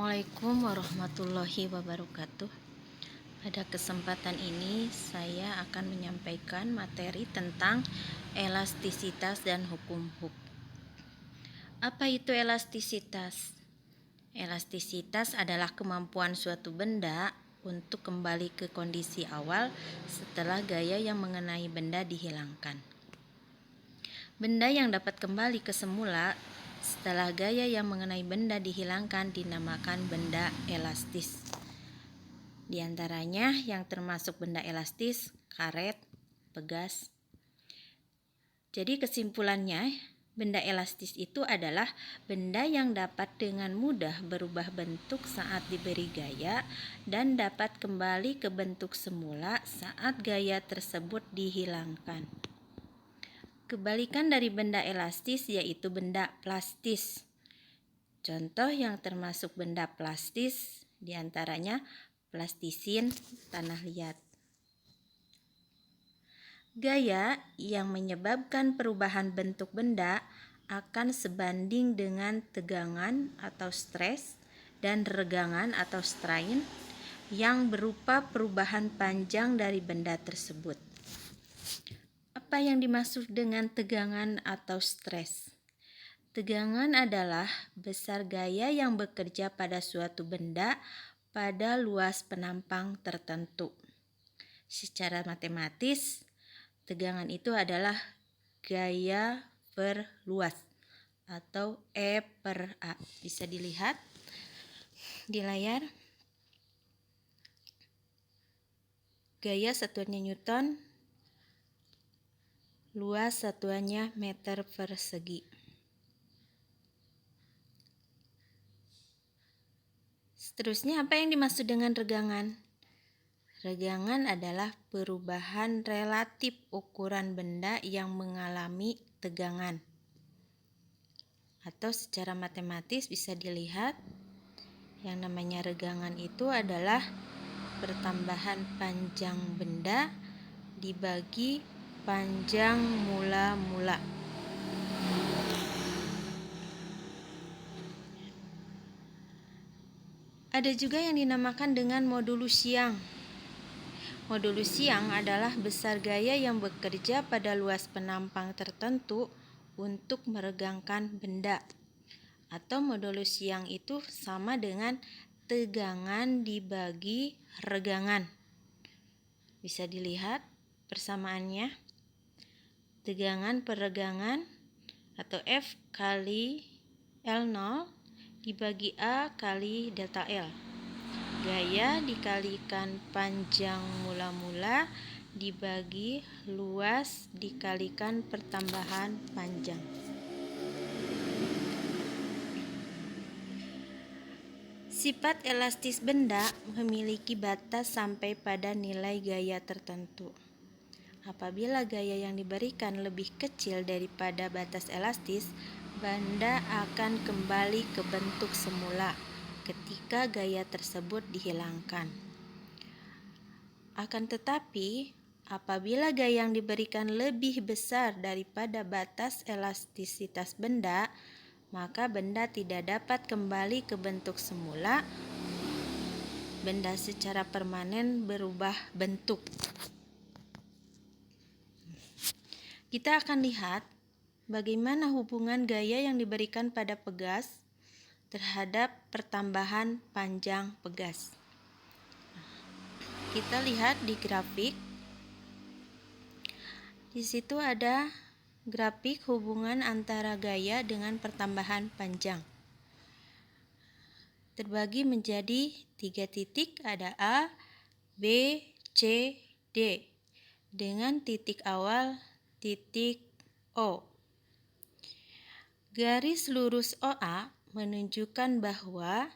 Assalamualaikum warahmatullahi wabarakatuh. Pada kesempatan ini saya akan menyampaikan materi tentang elastisitas dan hukum Hooke. Apa itu elastisitas? Elastisitas adalah kemampuan suatu benda untuk kembali ke kondisi awal setelah gaya yang mengenai benda dihilangkan. Benda yang dapat kembali ke semula setelah gaya yang mengenai benda dihilangkan dinamakan benda elastis. Di antaranya yang termasuk benda elastis, karet, pegas. Jadi kesimpulannya, benda elastis itu adalah benda yang dapat dengan mudah berubah bentuk saat diberi gaya dan dapat kembali ke bentuk semula saat gaya tersebut dihilangkan. Kebalikan dari benda elastis yaitu benda plastis. Contoh yang termasuk benda plastis diantaranya plastisin, tanah liat. Gaya yang menyebabkan perubahan bentuk benda akan sebanding dengan tegangan atau stres dan regangan atau strain yang berupa perubahan panjang dari benda tersebut. Apa yang dimaksud dengan tegangan atau stres? Tegangan adalah besar gaya yang bekerja pada suatu benda pada luas penampang tertentu. Secara matematis, tegangan itu adalah gaya per luas atau E per A. Bisa dilihat di layar. Gaya satuannya Newton, luas satuannya meter persegi. Seterusnya, apa yang dimaksud dengan regangan? Regangan adalah perubahan relatif ukuran benda yang mengalami tegangan. Atau secara matematis bisa dilihat, yang namanya regangan itu adalah pertambahan panjang benda dibagi panjang mula-mula. Ada juga yang dinamakan dengan modulus Young. Modulus Young adalah besar gaya yang bekerja pada luas penampang tertentu untuk meregangkan benda. Atau modulus Young itu sama dengan tegangan dibagi regangan. Bisa dilihat persamaannya. Tegangan per regangan atau F kali L0 dibagi A kali delta L. Gaya dikalikan panjang mula-mula dibagi luas dikalikan pertambahan panjang. Sifat elastis benda memiliki batas sampai pada nilai gaya tertentu. Apabila gaya yang diberikan lebih kecil daripada batas elastis, benda akan kembali ke bentuk semula ketika gaya tersebut dihilangkan. Akan tetapi, apabila gaya yang diberikan lebih besar daripada batas elastisitas benda, maka benda tidak dapat kembali ke bentuk semula. Benda secara permanen berubah bentuk. Kita akan lihat bagaimana hubungan gaya yang diberikan pada pegas terhadap pertambahan panjang pegas. Kita lihat di grafik. Di situ ada grafik hubungan antara gaya dengan pertambahan panjang. Terbagi menjadi 3 titik, ada A, B, C, D. Dengan titik awal titik O. Garis lurus OA menunjukkan bahwa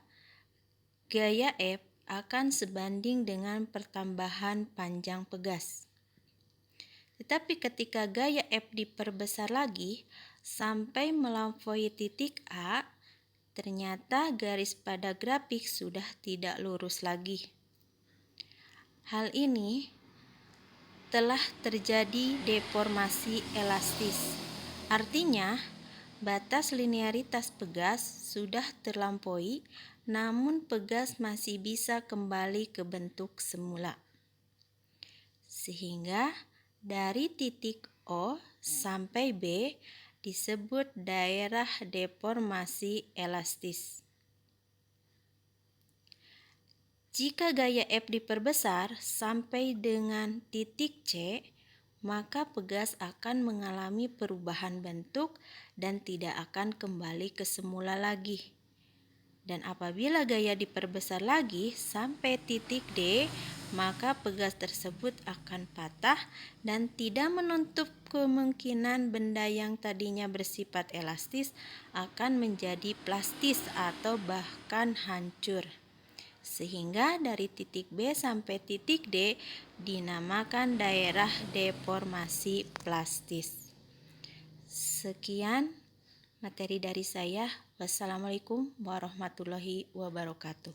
gaya F akan sebanding dengan pertambahan panjang pegas. Tetapi ketika gaya F diperbesar lagi sampai melampaui titik A, ternyata garis pada grafik sudah tidak lurus lagi. Hal ini telah terjadi deformasi elastis. Artinya, batas linearitas pegas sudah terlampaui, namun pegas masih bisa kembali ke bentuk semula. Sehingga dari titik O sampai B disebut daerah deformasi elastis. Jika gaya F diperbesar sampai dengan titik C, maka pegas akan mengalami perubahan bentuk dan tidak akan kembali ke semula lagi. Dan apabila gaya diperbesar lagi sampai titik D, maka pegas tersebut akan patah dan tidak menutup kemungkinan benda yang tadinya bersifat elastis akan menjadi plastis atau bahkan hancur. Sehingga dari titik B sampai titik D dinamakan daerah deformasi plastis. Sekian materi dari saya. Wassalamualaikum warahmatullahi wabarakatuh.